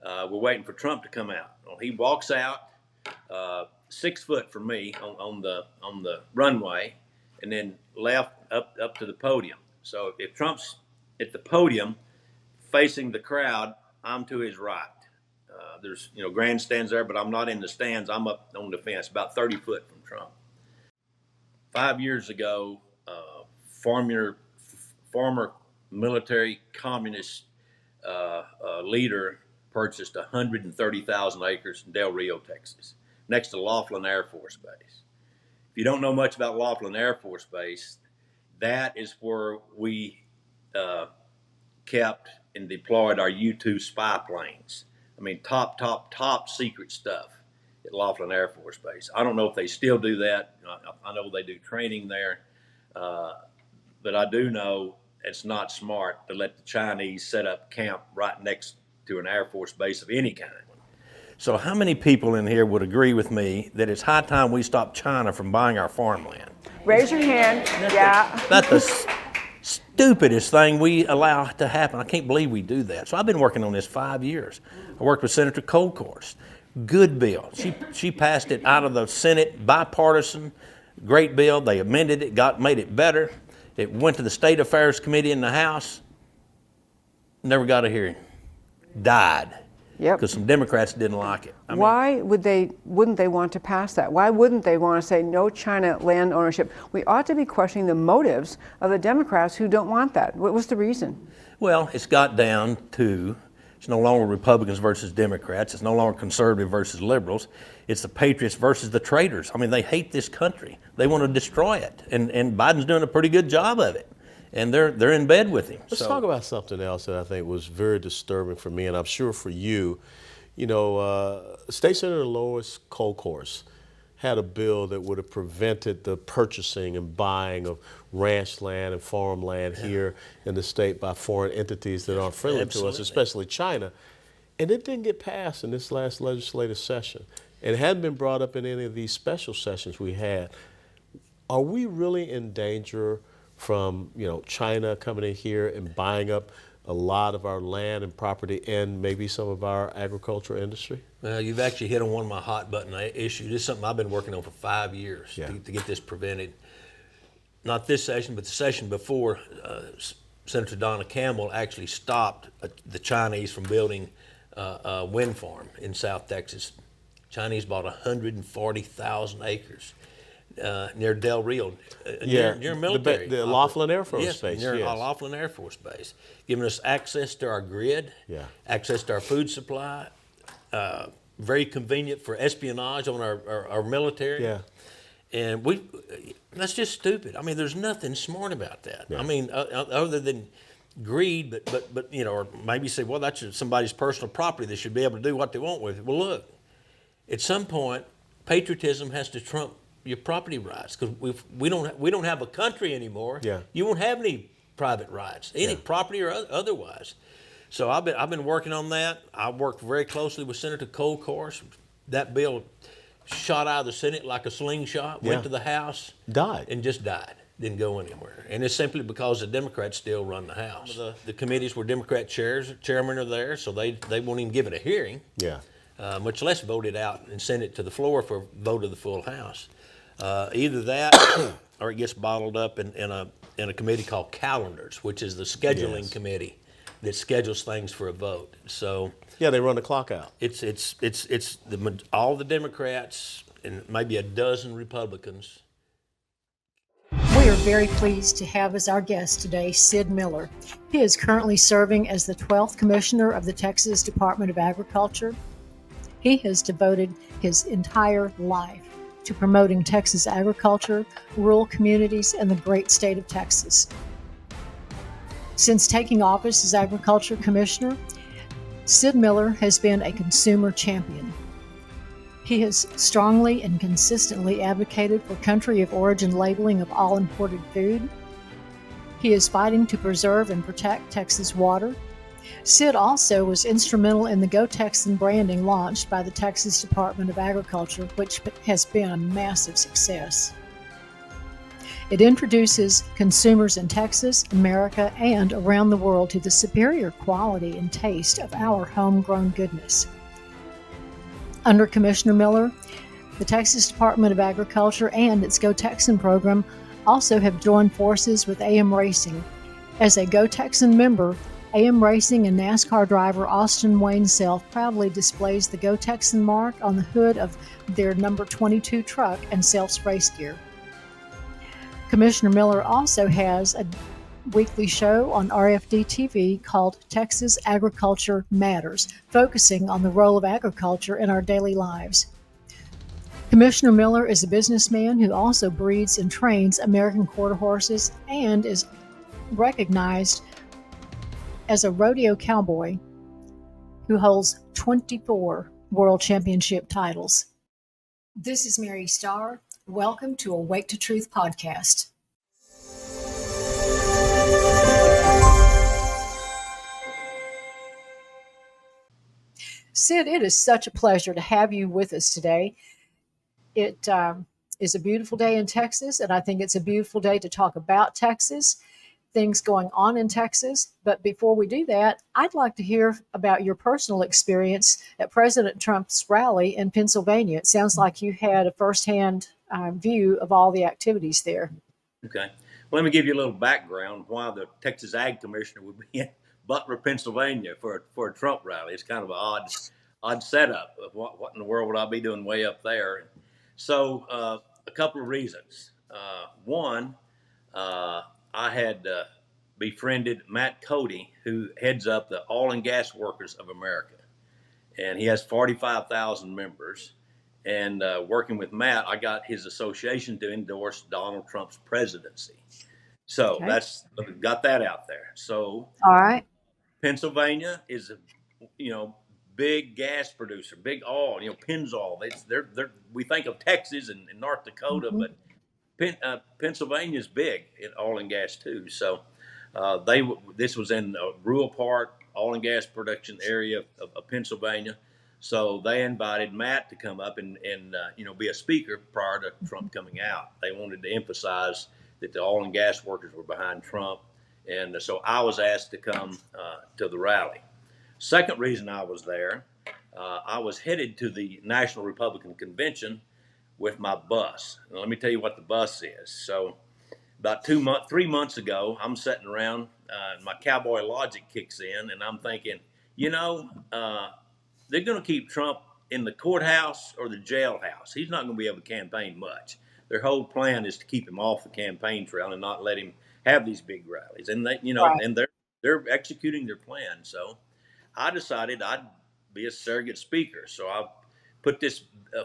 We're waiting for Trump to come out. Well, he walks out 6 foot from me on the runway, and then left up to the podium. So if Trump's at the podium facing the crowd, I'm to his right. There's grandstands there, but I'm not in the stands. I'm up on the fence, about 30 foot from Trump. 5 years ago, former military communist leader purchased 130,000 acres in Del Rio, Texas, next to Laughlin Air Force Base. If you don't know much about Laughlin Air Force Base, that is where we kept and deployed our U-2 spy planes. I mean, top secret stuff at Laughlin Air Force Base. I don't know if they still do that. I know they do training there, but I do know it's not smart to let the Chinese set up camp right next to an Air Force base of any kind. So how many people in here would agree with me that it's high time we stop China from buying our farmland? Raise your hand. That's the stupidest thing we allow to happen. I can't believe we do that. So I've been working on this 5 years. I worked with Senator Colcourse. Good bill. She passed it out of the Senate, bipartisan, great bill. They amended it, made it better. It went to the State Affairs Committee in the House. Never got a hearing. Died. Yep. Because some Democrats didn't like it. Why wouldn't they want to pass that? Why wouldn't they want to say no China land ownership? We ought to be questioning the motives of the Democrats who don't want that. What was the reason? Well, it's got down to, it's no longer Republicans versus Democrats. It's no longer conservative versus liberals. It's the patriots versus the traitors. I mean, they hate this country. They want to destroy it. And Biden's doing a pretty good job of it. And they're in bed with him. Let's talk about something else that I think was very disturbing for me, and I'm sure for you. State Senator Lois Colcourse had a bill that would have prevented the purchasing and buying of ranch land and farmland here in the state by foreign entities that aren't friendly to us, especially China. And it didn't get passed in this last legislative session. It hadn't been brought up in any of these special sessions we had. Are we really in danger from China coming in here and buying up a lot of our land and property and maybe some of our agricultural industry? Well, you've actually hit on one of my hot button issues. This is something I've been working on for 5 years to get this prevented. Not this session, but the session before, Senator Donna Campbell actually stopped the Chinese from building a wind farm in South Texas. Chinese bought 140,000 acres. Near Del Rio, near military. The Laughlin Air Force Base. Near Laughlin Air Force Base, giving us access to our grid, access to our food supply, very convenient for espionage on our military. Yeah. And that's just stupid. I mean, there's nothing smart about that. Yeah. I mean, other than greed, but or maybe say, well, that's somebody's personal property. They should be able to do what they want with it. Well, look, at some point, patriotism has to trump your property rights, because we don't have a country anymore. Yeah. You won't have any private rights, any property or otherwise. So I've been working on that. I worked very closely with Senator Colcourse. That bill shot out of the Senate like a slingshot, went to the House, died, and just died. Didn't go anywhere, and it's simply because the Democrats still run the House. The committees where Democrat chairmen are there, so they won't even give it a hearing. Yeah. Much less vote it out and send it to the floor for vote of the full House. Either that or it gets bottled up in a committee called calendars, which is the scheduling committee that schedules things for a vote. So yeah, they run the clock out. It's all the Democrats and maybe a dozen Republicans. We are very pleased to have as our guest today Sid Miller. He is currently serving as the 12th Commissioner of the Texas Department of Agriculture. He has devoted his entire life to promoting Texas agriculture, rural communities, and the great state of Texas. Since taking office as Agriculture Commissioner, Sid Miller has been a consumer champion. He has strongly and consistently advocated for country of origin labeling of all imported food. He is fighting to preserve and protect Texas water. Sid also was instrumental in the Go Texan branding launched by the Texas Department of Agriculture, which has been a massive success. It introduces consumers in Texas, America, and around the world to the superior quality and taste of our homegrown goodness. Under Commissioner Miller, the Texas Department of Agriculture and its Go Texan program also have joined forces with AM Racing. As a Go Texan member, AM Racing and NASCAR driver Austin Wayne Self proudly displays the Go Texan mark on the hood of their number 22 truck and Self's race gear. Commissioner Miller also has a weekly show on RFD TV called Texas Agriculture Matters, focusing on the role of agriculture in our daily lives. Commissioner Miller is a businessman who also breeds and trains American quarter horses and is recognized as a rodeo cowboy who holds 24 world championship titles. This is Mary Starr. Welcome to Awake to Truth podcast. Sid, it is such a pleasure to have you with us today. It is a beautiful day in Texas, and I think it's a beautiful day to talk about Texas, things going on in Texas. But before we do that, I'd like to hear about your personal experience at President Trump's rally in Pennsylvania. It sounds like you had a firsthand view of all the activities there. Okay. Well, let me give you a little background why the Texas Ag Commissioner would be in Butler, Pennsylvania for a Trump rally. It's kind of an odd setup of what in the world would I be doing way up there. So a couple of reasons. One, I had befriended Matt Cody, who heads up the Oil and Gas Workers of America. And he has 45,000 members. And working with Matt, I got his association to endorse Donald Trump's presidency. So that's got that out there. So all right. Pennsylvania is a big gas producer, big oil, Pennzoil. We think of Texas and North Dakota, but Pennsylvania is big in oil and gas too. So this was in a rural part, oil and gas production area of Pennsylvania. So they invited Matt to come up and be a speaker prior to Trump coming out. They wanted to emphasize that the oil and gas workers were behind Trump. And so I was asked to come to the rally. Second reason I was there, I was headed to the National Republican Convention with my bus. Now, let me tell you what the bus is. So about 3 months ago, I'm sitting around, my cowboy logic kicks in, and I'm thinking, they're going to keep Trump in the courthouse or the jailhouse. He's not going to be able to campaign much. Their whole plan is to keep him off the campaign trail and not let him have these big rallies. And they, and they're executing their plan. So I decided I'd be a surrogate speaker. So I put this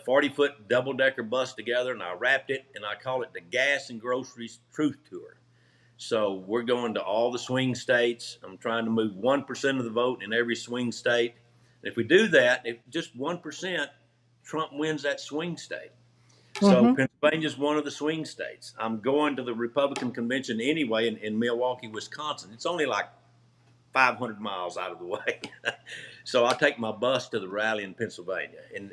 40-foot double-decker bus together, and I wrapped it, and I call it the Gas and Groceries Truth Tour. So we're going to all the swing states. I'm trying to move 1% of the vote in every swing state. And if we do that, if just 1%, Trump wins that swing state. So Pennsylvania is one of the swing states. I'm going to the Republican convention anyway in Milwaukee, Wisconsin. It's only like 500 miles out of the way. So I take my bus to the rally in Pennsylvania. And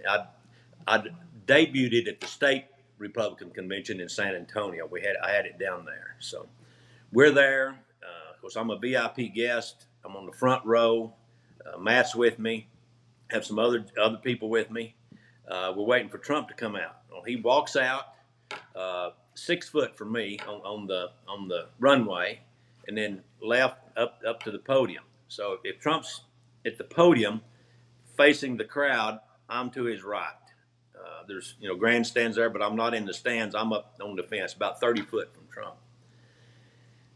I debuted it at the state Republican convention in San Antonio. I had it down there. So we're there. Of course, I'm a VIP guest. I'm on the front row. Matt's with me. Have some other people with me. We're waiting for Trump to come out. Well, he walks out 6 foot from me on the runway, and then left up to the podium. So if Trump's at the podium facing the crowd, I'm to his right. There's grandstands there, but I'm not in the stands. I'm up on the fence, about 30 foot from Trump.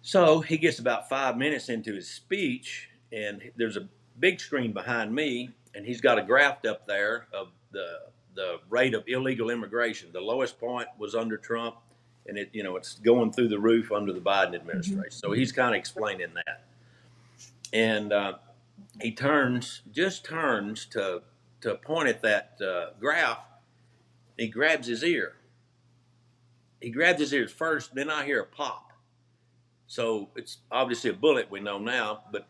So he gets about 5 minutes into his speech, and there's a big screen behind me, and he's got a graph up there of the rate of illegal immigration. The lowest point was under Trump, and it's going through the roof under the Biden administration. So he's kind of explaining that, and he turns to point at that graph. He grabs his ear. He grabs his ears first, then I hear a pop. So it's obviously a bullet, we know now, but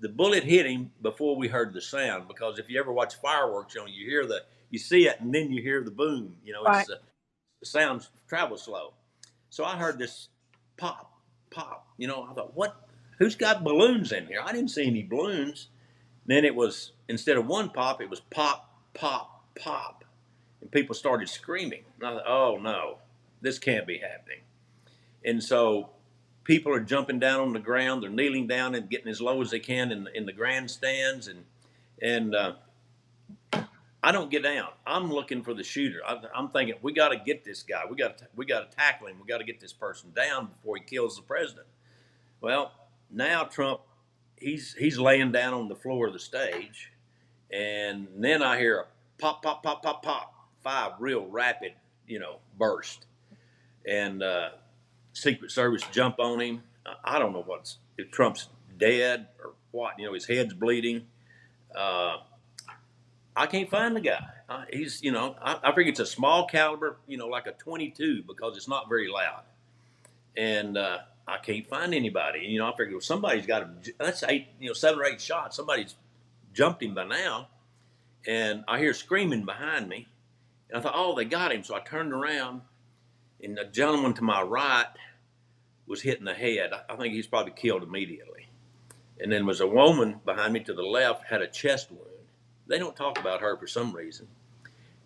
the bullet hit him before we heard the sound, because if you ever watch fireworks, you see it and then you hear the boom. Right. The sounds travel slow. So I heard this pop, pop. You know, I thought, what? Who's got balloons in here? I didn't see any balloons. Then it was, instead of one pop, it was pop, pop, pop. And people started screaming. And I thought, oh no, this can't be happening. And so people are jumping down on the ground. They're kneeling down and getting as low as they can in the grandstands. And I don't get down. I'm looking for the shooter. I'm thinking, we got to get this guy. We got to tackle him. We got to get this person down before he kills the president. Well, now Trump, he's laying down on the floor of the stage, and then I hear a pop, pop, pop, pop, pop, 5 real rapid, burst, and Secret Service jump on him. I don't know if Trump's dead or what. His head's bleeding. I can't find the guy. He's, I figure it's a small caliber, like a 22, because it's not very loud. And I can't find anybody. I figure somebody's got him. That's 7 or 8 shots. Somebody's jumped him by now. And I hear screaming behind me. And I thought, oh, they got him. So I turned around, and the gentleman to my right was hit in the head. I think he's probably killed immediately. And then was a woman behind me to the left, had a chest wound. They don't talk about her for some reason.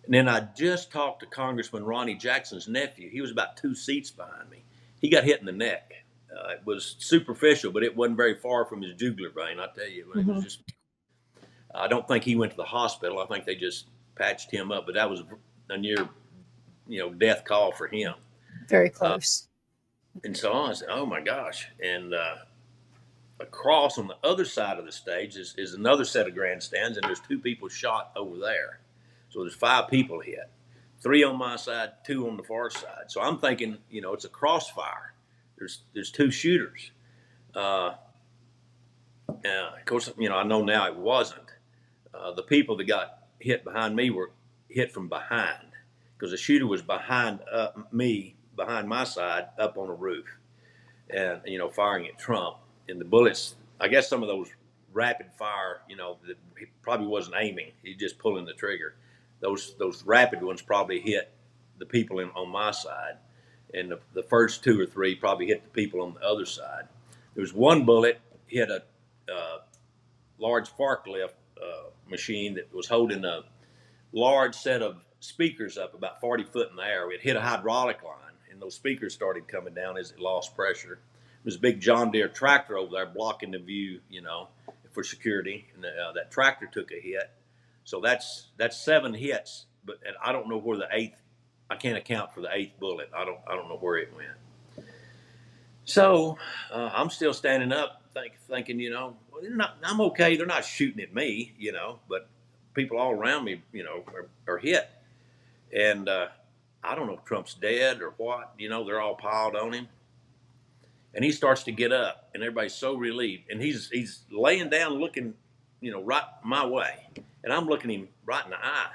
And then I just talked to Congressman Ronnie Jackson's nephew. He was about 2 seats behind me. He got hit in the neck. It was superficial, but it wasn't very far from his jugular vein, I tell you. It was just. I don't think he went to the hospital. I think they just patched him up, but that was a near, death call for him. Very close. And so I said, oh my gosh. And across on the other side of the stage is another set of grandstands, and there's 2 people shot over there. So there's 5 people hit, 3 on my side, 2 on the far side. So I'm thinking, it's a crossfire. There's 2 shooters. Of course, I know now it wasn't. The people that got hit behind me were hit from behind, because the shooter was behind me, behind my side, up on a roof, and firing at Trump. And the bullets, I guess some of those rapid fire, that he probably wasn't aiming. He just pulling the trigger. Those rapid ones probably hit the people on my side. And the first 2 or 3 probably hit the people on the other side. There was one bullet hit a large forklift machine that was holding a large set of speakers up about 40 foot in the air. It hit a hydraulic line, and those speakers started coming down as it lost pressure. There was a big John Deere tractor over there blocking the view, for security, and that tractor took a hit. So that's 7 hits, and I don't know where the 8th. I can't account for the 8th bullet. I don't know where it went. So I'm still standing up, thinking, I'm okay. They're not shooting at me, but people all around me, are hit, and I don't know if Trump's dead or what. They're all piled on him. And he starts to get up, and everybody's so relieved. And he's laying down looking, right my way. And I'm looking him right in the eye.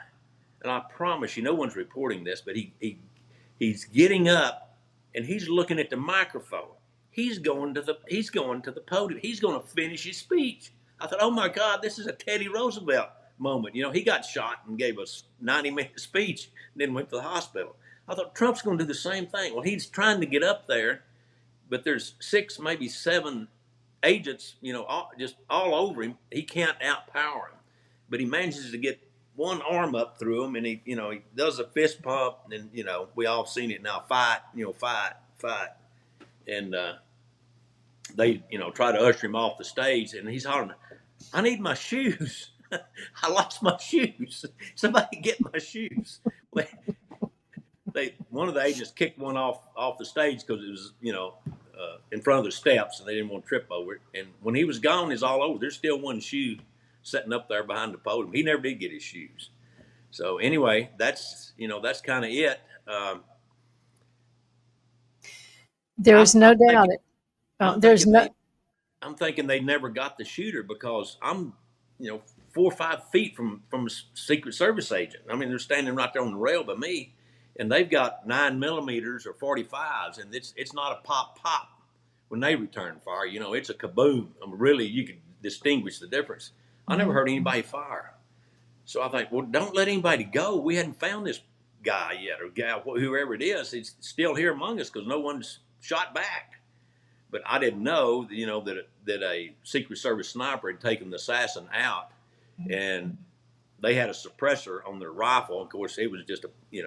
And I promise you, no one's reporting this, but he's getting up, and he's looking at the microphone. He's going to the podium. He's going to finish his speech. I thought, oh my God, this is a Teddy Roosevelt moment. He got shot and gave us 90-minute speech, and then went to the hospital. I thought Trump's going to do the same thing. Well, he's trying to get up there, but there's 6, maybe 7 agents, just all over him. He can't outpower him, but he manages to get one arm up through him, and he does a fist pump, and we all seen it now. Fight, fight, and they try to usher him off the stage, and he's hollering, "I need my shoes! I lost my shoes! Somebody get my shoes!" One of the agents kicked one off the stage because it was in front of the steps, and they didn't want to trip over it. And when he was gone, it's all over. There's still one shoe sitting up there behind the podium. He never did get his shoes. So anyway, that's kind of it. There's no doubt. I'm thinking they never got the shooter, because I'm 4 or 5 feet from a Secret Service agent. I mean, they're standing right there on the rail by me, and they've got 9mm or 45s, and it's not a pop when they return fire. It's a kaboom. I mean, really, you could distinguish the difference. I never heard anybody fire. So I think, well, don't let anybody go. We hadn't found this guy yet, or gal, whoever it is. It's still here among us because no one's shot back. But I didn't know, that a Secret Service sniper had taken the assassin out, and they had a suppressor on their rifle. Of course, it was just we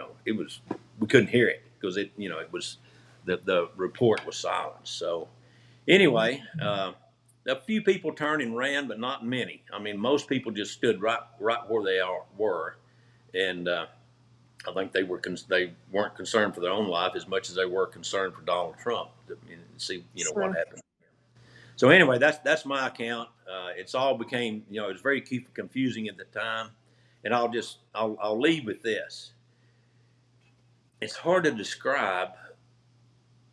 couldn't hear it because it was the report was silent. So anyway, a few people turned and ran, but not many. I mean, most people just stood right where they were, and I think they weren't concerned for their own life as much as they were concerned for Donald Trump to see what happened. So anyway, that's my account. It's all became it was very confusing at the time, and I'll leave with this. It's hard to describe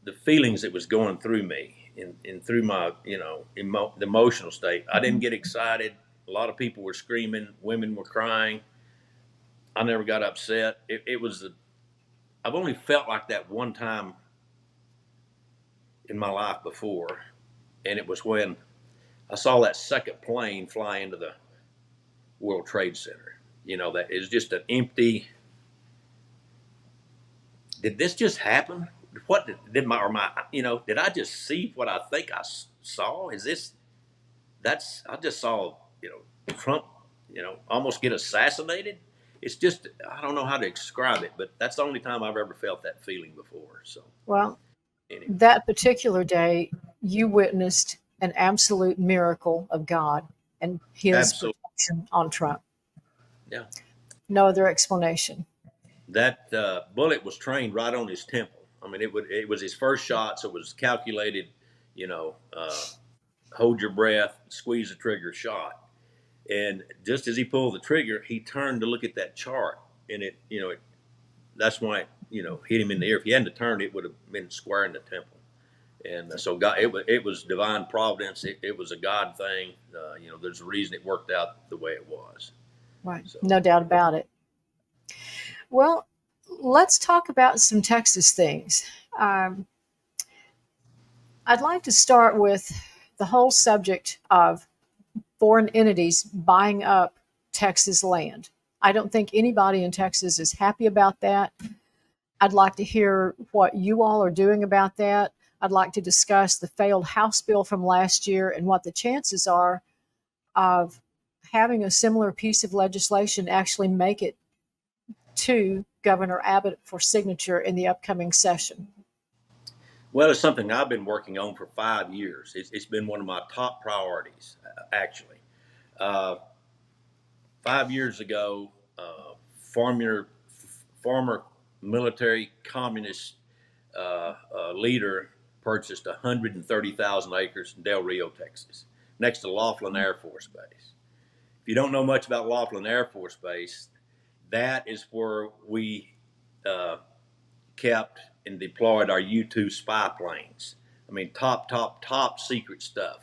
the feelings that was going through me and through my the emotional state. I didn't get excited. A lot of people were screaming. Women were crying. I never got upset. I've only felt like that one time in my life before, and it was when I saw that second plane fly into the World Trade Center. That is just an empty. Did this just happen? What did did I just see what I think I saw? I just saw, Trump, almost get assassinated. It's just, I don't know how to describe it, but that's the only time I've ever felt that feeling before. So, Well, anyway. that particular day, you witnessed an absolute miracle of God and his Absolutely. protection on Trump. Yeah. No other explanation. That bullet was trained right on his temple. I mean, it was his first shot, so it was calculated, hold your breath, squeeze the trigger shot. And just as he pulled the trigger, he turned to look at that chart, and that's why it hit him in the ear. If he hadn't turned, it would have been square in the temple. And so God, it was divine providence. It was a God thing. There's a reason it worked out the way it was. Right. So. No doubt about it. Well, let's talk about some Texas things. I'd like to start with the whole subject of foreign entities buying up Texas land. I don't think anybody in Texas is happy about that. I'd like to hear what you all are doing about that. I'd like to discuss the failed House bill from last year and what the chances are of having a similar piece of legislation actually make it to Governor Abbott for signature in the upcoming session. Well, it's something I've been working on for 5 years. It's been one of my top priorities, actually. 5 years ago, former military communist leader purchased 130,000 acres in Del Rio, Texas, next to Laughlin Air Force Base. If you don't know much about Laughlin Air Force Base, that is where we kept and deployed our U-2 spy planes. I mean, top secret stuff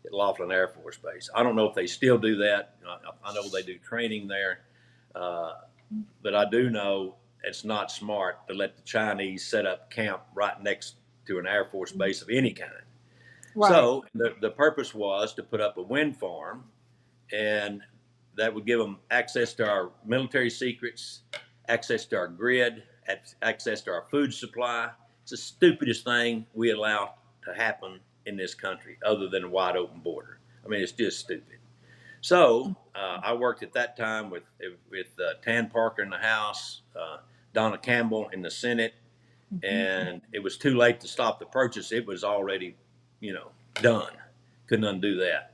at Laughlin Air Force Base. I don't know if they still do that. I know they do training there, but I do know it's not smart to let the Chinese set up camp right next to an Air Force base of any kind. Right. So the purpose was to put up a wind farm, and that would give them access to our military secrets, access to our grid, access to our food supply. It's the stupidest thing we allow to happen in this country, other than a wide open border. I mean, it's just stupid. So I worked at that time with Tan Parker in the House, Donna Campbell in the Senate, and it was too late to stop the purchase. It was already, done. Couldn't undo that.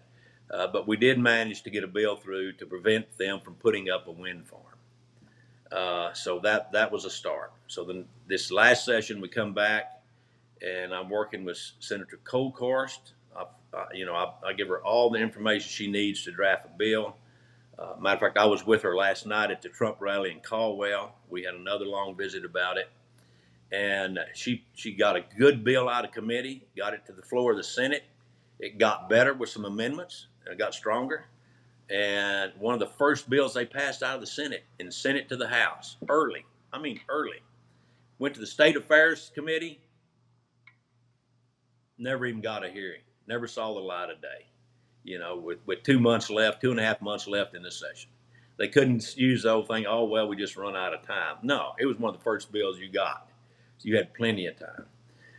But we did manage to get a bill through to prevent them from putting up a wind farm. So that was a start. So then this last session we come back, and I'm working with Senator Kolkhorst. I give her all the information she needs to draft a bill. Matter of fact, I was with her last night at the Trump rally in Caldwell. We had another long visit about it. And she got a good bill out of committee, got it to the floor of the Senate. It got better with some amendments, and it got stronger. And one of the first bills they passed out of the Senate and sent it to the House early. Went to the State Affairs Committee, never even got a hearing, never saw the light of day, with 2 months left, 2.5 months left in this session. they couldn't use the whole thing. Oh well, we just run out of time. No, it was one of the first bills you got. So you had plenty of time.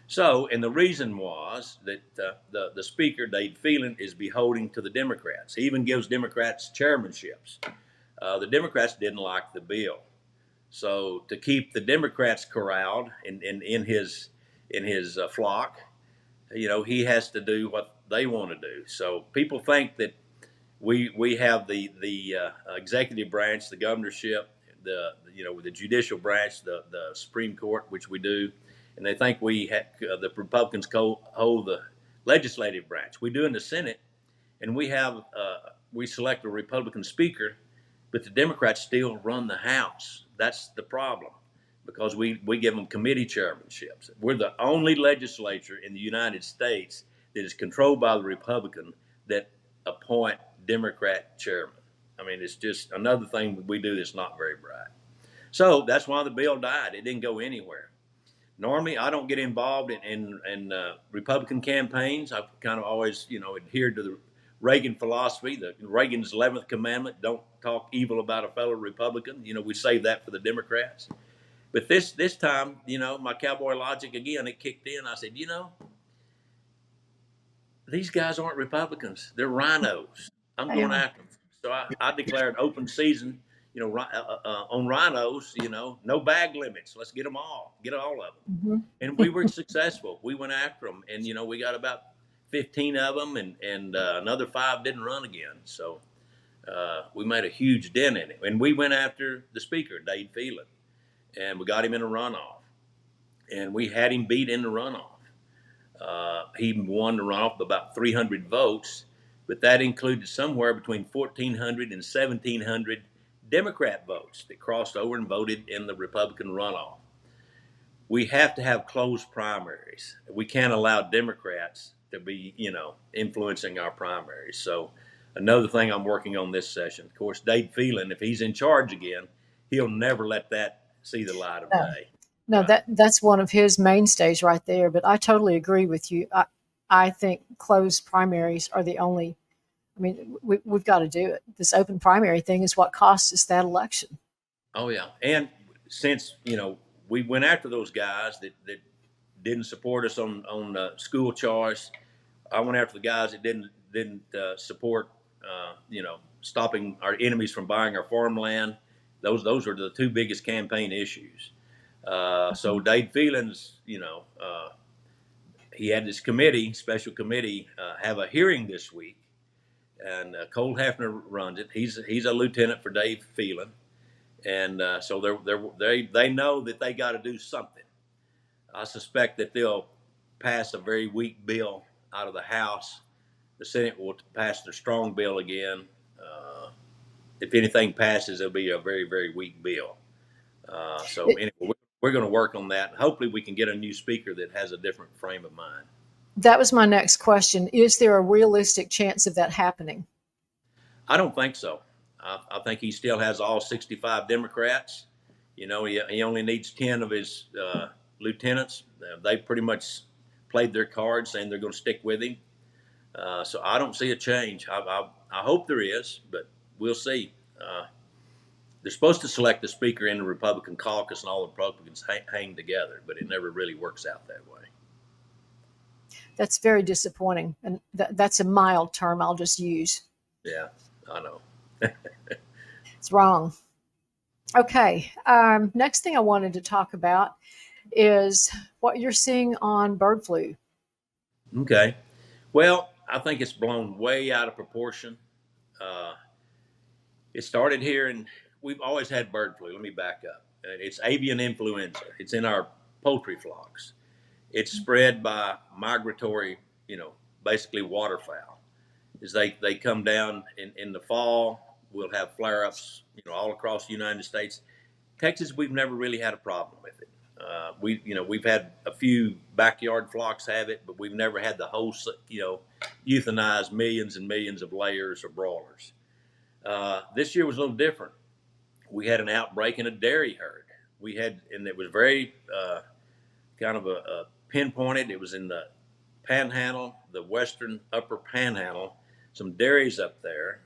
So, and the reason was that the speaker, Dave Phelan, is beholden to the Democrats. He even gives Democrats chairmanships. The Democrats didn't like the bill. So to keep the Democrats corralled in his flock, he has to do what they want to do. So people think that we have the executive branch, the governorship, the judicial branch, the Supreme Court, which we do, and they think the Republicans hold the legislative branch. We do in the Senate, and we select a Republican speaker, but the Democrats still run the House. That's the problem, because we give them committee chairmanships. We're the only legislature in the United States that is controlled by the Republican that appoint Democrat chairman. I mean, it's just another thing we do that's not very bright. So that's why the bill died. It didn't go anywhere. Normally, I don't get involved in Republican campaigns. I've kind of always, adhered to the Reagan philosophy, Reagan's 11th commandment: don't talk evil about a fellow Republican. We save that for the Democrats. But this time, my cowboy logic again, it kicked in. I said, these guys aren't Republicans. They're rhinos. I'm going after them. So I declared open season, on rhinos, no bag limits. Let's get all of them. Mm-hmm. And we were successful. We went after them, and, we got about 15 of them, and another 5 didn't run again. So we made a huge dent in it. And we went after the speaker, Dave Phelan, and we got him in a runoff. And we had him beat in the runoff. He won the runoff by about 300 votes, but that included somewhere between 1,400 and 1,700 Democrat votes that crossed over and voted in the Republican runoff. We have to have closed primaries. We can't allow Democrats to be, influencing our primaries. So another thing I'm working on this session, of course, Dave Phelan, if he's in charge again, he'll never let that see the light of day. No, right. that's one of his mainstays right there. But I totally agree with you. I think closed primaries are the only. I mean, we've got to do it. This open primary thing is what cost us that election. Oh yeah, and since we went after those guys that didn't support us on school choice, I went after the guys that didn't support stopping our enemies from buying our farmland. Those are the 2 biggest campaign issues. So Dave Phelan's, he had this special committee, have a hearing this week, and Cole Hafner runs it. He's a lieutenant for Dave Phelan, and so they know that they got to do something. I suspect that they'll pass a very weak bill out of the House. The Senate will pass their strong bill again. If anything passes, it'll be a very, very weak bill. So anyway, we're going to work on that. Hopefully we can get a new speaker that has a different frame of mind. That was my next question. Is there a realistic chance of that happening? I don't think so. I think he still has all 65 Democrats. He only needs 10 of his lieutenants. They pretty much played their cards, saying they're going to stick with him. So I don't see a change. I hope there is, but we'll see. They're supposed to select the speaker in the Republican caucus, and all the Republicans hang together, but it never really works out that way. That's very disappointing, and that's a mild term I'll just use. Yeah, I know. It's wrong. Okay, next thing I wanted to talk about is what you're seeing on bird flu. Okay. Well, I think it's blown way out of proportion. It started here, and we've always had bird flu. Let me back up. It's avian influenza. It's in our poultry flocks. It's spread by migratory, basically waterfowl. As they come down in the fall, we'll have flare-ups, all across the United States. Texas, we've never really had a problem with it. We've had a few backyard flocks have it, but we've never had the whole, euthanize millions and millions of layers or broilers. This year was a little different. We had an outbreak in a dairy herd. And it was very kind of a pinpointed. It was in the Panhandle, the western upper Panhandle, some dairies up there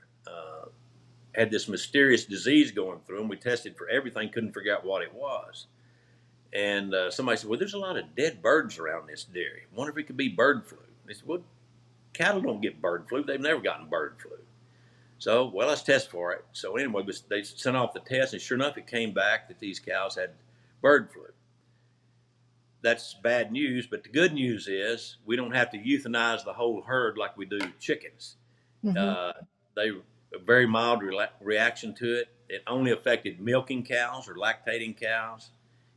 had this mysterious disease going through them. We tested for everything, couldn't figure out what it was. And somebody said, well, there's a lot of dead birds around this dairy. I wonder if it could be bird flu. They said, well, cattle don't get bird flu. They've never gotten bird flu. So, well, let's test for it. So anyway, they sent off the test, and sure enough, it came back that these cows had bird flu. That's bad news, but the good news is we don't have to euthanize the whole herd like we do chickens. They a very mild reaction to it. It only affected milking cows or lactating cows,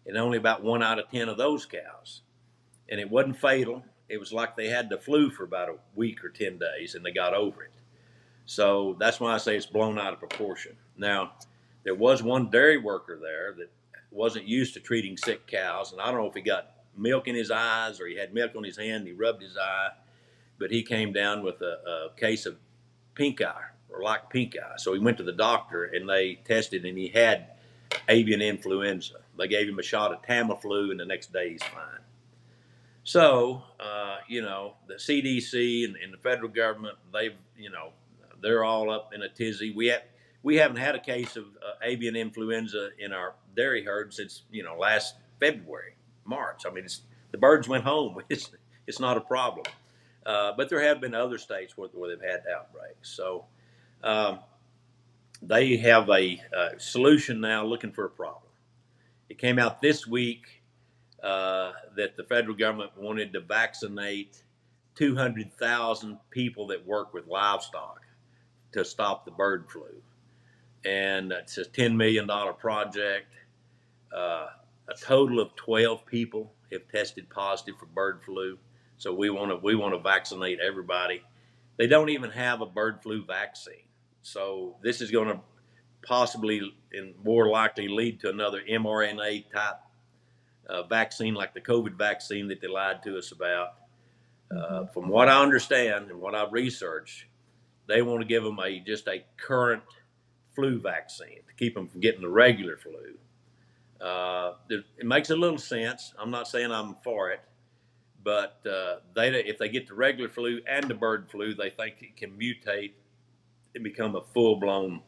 and only about 1 out of 10 of those cows. And it wasn't fatal. It was like they had the flu for about a week or 10 days, and they got over it. So that's why I say it's blown out of proportion. Now, there was one dairy worker there that wasn't used to treating sick cows, and I don't know if he got milk in his eyes or he had milk on his hand and he rubbed his eye, but he came down with a case of pink eye, or like pink eye. So he went to the doctor, and they tested, and he had avian influenza. They gave him a shot of Tamiflu, and the next day he's fine. So, the CDC and the federal government, they're all up in a tizzy. We haven't had a case of avian influenza in our dairy herd since, last February, March. I mean, the birds went home. It's not a problem. But there have been other states where they've had outbreaks. So they have a solution now looking for a problem. It came out this week that the federal government wanted to vaccinate 200,000 people that work with livestock to stop the bird flu. And it's a $10 million project. A total of 12 people have tested positive for bird flu. So we want to vaccinate everybody. They don't even have a bird flu vaccine. So this is going to possibly and more likely lead to another mRNA type vaccine like the COVID vaccine that they lied to us about. From what I understand and what I've researched, they want to give them just a current flu vaccine to keep them from getting the regular flu. It makes a little sense. I'm not saying I'm for it, but if they get the regular flu and the bird flu, they think it can mutate and become a full-blown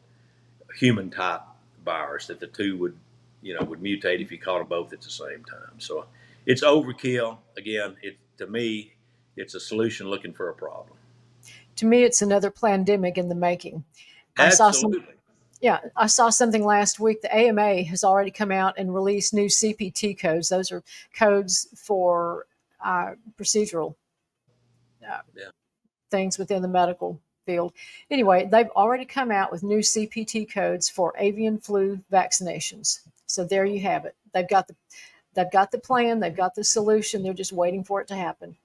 human type virus, that the two would mutate if you caught them both at the same time. So it's overkill. Again, to me, it's a solution looking for a problem. To me, it's another pandemic in the making. Absolutely. I saw something last week. The AMA has already come out and released new CPT codes. Those are codes for procedural things within the medical field. Anyway, they've already come out with new CPT codes for avian flu vaccinations. So there you have it. They've got the plan. They've got the solution. They're just waiting for it to happen.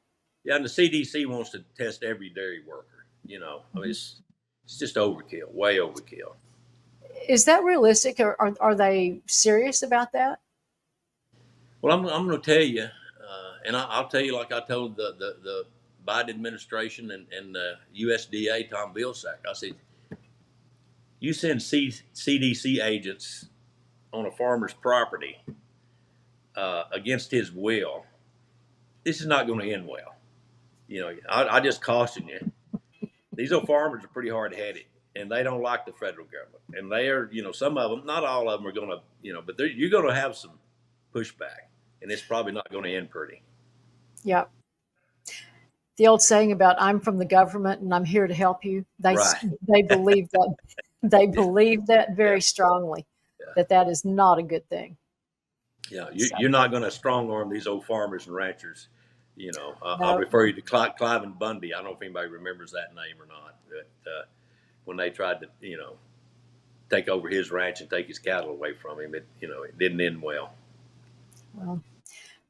Yeah, and the CDC wants to test every dairy worker. I mean, it's just overkill, way overkill. Is that realistic, or are they serious about that? Well, I'm going to tell you, and I'll tell you like I told the Biden administration and USDA, Tom Vilsack. I said, you send CDC agents on a farmer's property against his will, this is not going to end well. I just caution you. These old farmers are pretty hard-headed, and they don't like the federal government. And they are, some of them, not all of them are going to, but you're going to have some pushback, and it's probably not going to end pretty. Yeah. The old saying about "I'm from the government and I'm here to help you." They believe that. They believe that very strongly. Yeah. That is not a good thing. Yeah, you're not going to strong arm these old farmers and ranchers. I'll refer you to Cliven Bundy. I don't know if anybody remembers that name or not. But when they tried to, take over his ranch and take his cattle away from him, it didn't end well. Well,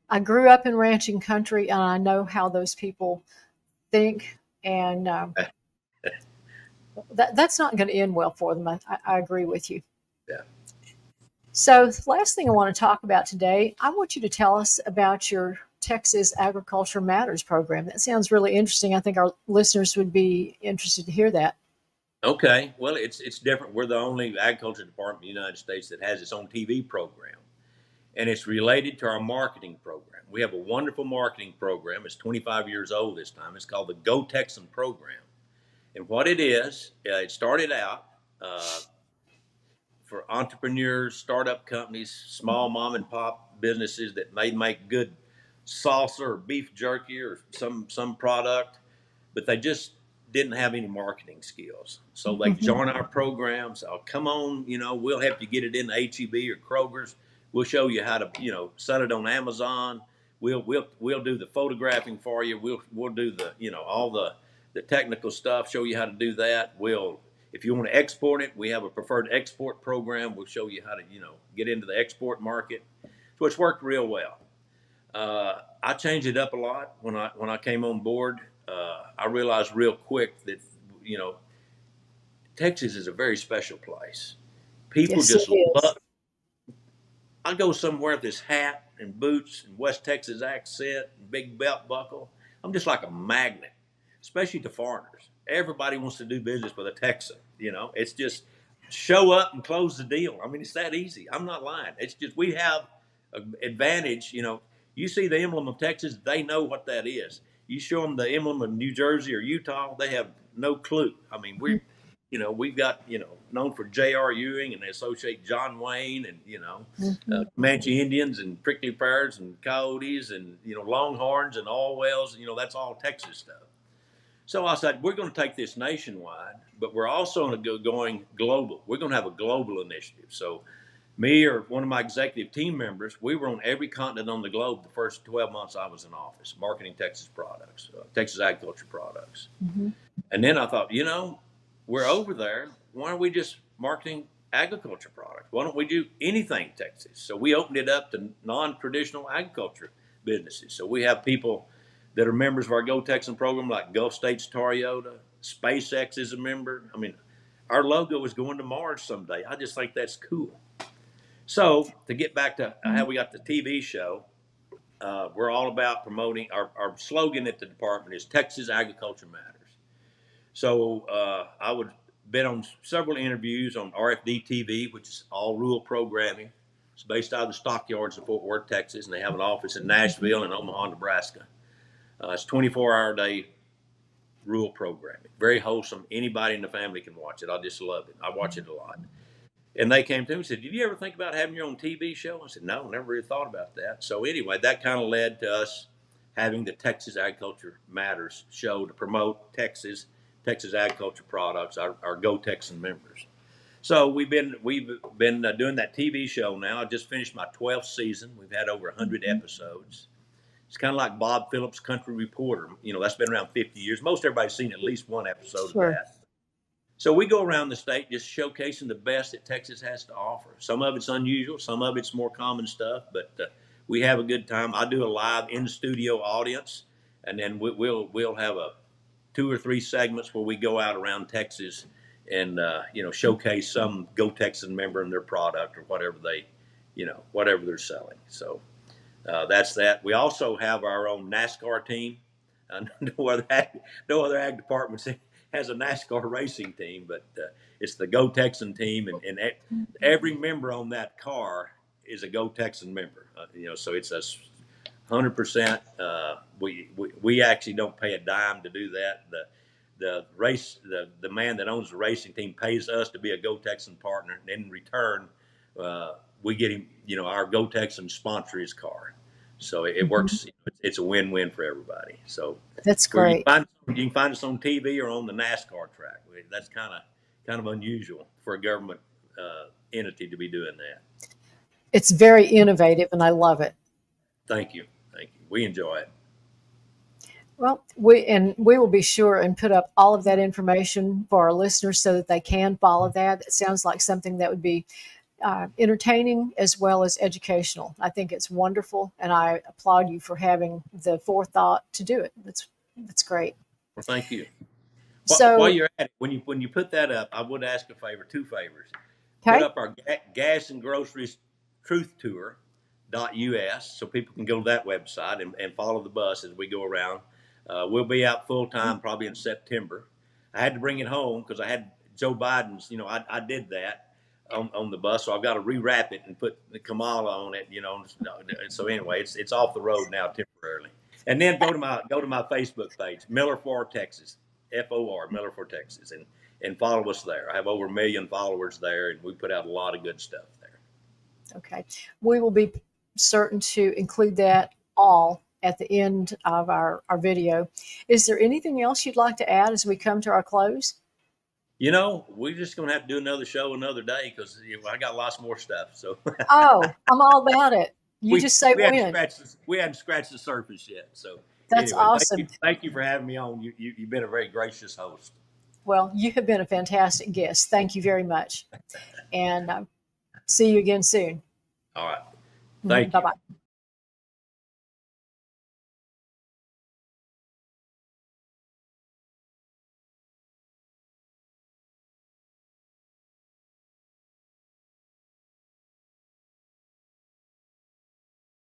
I grew up in ranching country, and I know how those people think, and that's not going to end well for them. I agree with you. Yeah. So the last thing I want to talk about today, I want you to tell us about your Texas Agriculture Matters program. That sounds really interesting. I think our listeners would be interested to hear that. Okay. Well, it's different. We're the only agriculture department in the United States that has its own TV program, and it's related to our marketing program. We have a wonderful marketing program. It's 25 years old this time. It's called the Go Texan program. And what it is, it started out for entrepreneurs, startup companies, small mom and pop businesses that may make good salsa or beef jerky or some product, but they just didn't have any marketing skills. So they join our programs. Oh, come on, we'll help you get it in HEB or Kroger's. We'll show you how to, set it on Amazon. We'll do the photographing for you. We'll do the, all the technical stuff, show you how to do that. If you want to export it, we have a preferred export program. We'll show you how to, get into the export market. So it's worked real well. I changed it up a lot when I came on board. I realized real quick that, Texas is a very special place. People Yes, just it is. love. I go somewhere with this hat and boots and West Texas accent and big belt buckle. I'm just like a magnet, especially to foreigners. Everybody wants to do business with a Texan. It's just show up and close the deal. I mean, it's that easy. I'm not lying. It's just we have an advantage. You see the emblem of Texas, they know what that is. You show them the emblem of New Jersey or Utah, they have no clue. I mean, we've got, known for J.R. Ewing, and they associate John Wayne and, Comanche Indians and prickly pears and coyotes and, longhorns and all wells. That's all Texas stuff. So I said, we're going to take this nationwide, but we're also going global. We're going to have a global initiative. So me or one of my executive team members, we were on every continent on the globe the first 12 months I was in office, marketing Texas products, Texas agriculture products. And then I thought, we're over there. Why aren't we just marketing agriculture products? Why don't we do anything Texas? So we opened it up to non-traditional agriculture businesses. So we have people that are members of our Go Texan program, like Gulf States Toyota, SpaceX is a member. I mean, our logo is going to Mars someday. I just think that's cool. So to get back to how we got the TV show, we're all about promoting, our slogan at the department is Texas Agriculture Matters. So I would been on several interviews on RFD TV, which is all rural programming. It's based out of the stockyards of Fort Worth, Texas, and they have an office in Nashville and Omaha, Nebraska. It's 24-hour day rural programming. Very wholesome. Anybody in the family can watch it. I just love it. I watch it a lot. And they came to me and said, did you ever think about having your own TV show? I said, no, never really thought about that. So anyway, that kind of led to us having the Texas Agriculture Matters show to promote Texas agriculture products, our Go Texan members. So we've been doing that TV show now. I just finished my 12th season. We've had over 100 episodes. It's kind of like Bob Phillips' Country Reporter. That's been around 50 years. Most everybody's seen at least one episode of that. So we go around the state just showcasing the best that Texas has to offer. Some of it's unusual, some of it's more common stuff, but we have a good time. I do a live in-studio audience, and then we'll have 2 or 3 segments where we go out around Texas and showcase some Go Texan member and their product or whatever they're selling. So that's that. We also have our own NASCAR team. No other ag department has a NASCAR racing team, but it's the Go Texan team, and every member on that car is a Go Texan member. So it's a 100%. We actually don't pay a dime to do that. The man that owns the racing team pays us to be a Go Texan partner, and in return, we get him. Our Go Texan sponsor his car, so it works. It's a win-win for everybody. So that's great. You can find us on TV or on the NASCAR track. That's kind of unusual for a government entity to be doing that. It's very innovative, and I love it. Thank you. We enjoy it. Well, we will be sure and put up all of that information for our listeners so that they can follow that. It sounds like something that would be entertaining as well as educational. I think it's wonderful, and I applaud you for having the forethought to do it. That's great. Well, thank you. So while you're at it, when you put that up, I would ask a favor, 2 favors. Okay. Put up our gas and groceries truth tour.us so people can go to that website and follow the bus as we go around. We'll be out full time probably in September. I had to bring it home because I had Joe Biden's, I did that on the bus, so I've got to rewrap it and put the Kamala on it, So anyway, it's off the road now temporarily. And then go to my Facebook page, Miller for Texas, FOR, Miller for Texas, and follow us there. I have over 1 million followers there, and we put out a lot of good stuff there. Okay. We will be certain to include that all at the end of our video. Is there anything else you'd like to add as we come to our close? You know, we're just going to have to do another show another day because I got lots more stuff. So Oh, I'm all about it. You just say when. We hadn't scratched the surface yet. So That's anyway, awesome. Thank you for having me on. You've been a very gracious host. Well, you have been a fantastic guest. Thank you very much. And see you again soon. All right. Thank you. Bye-bye.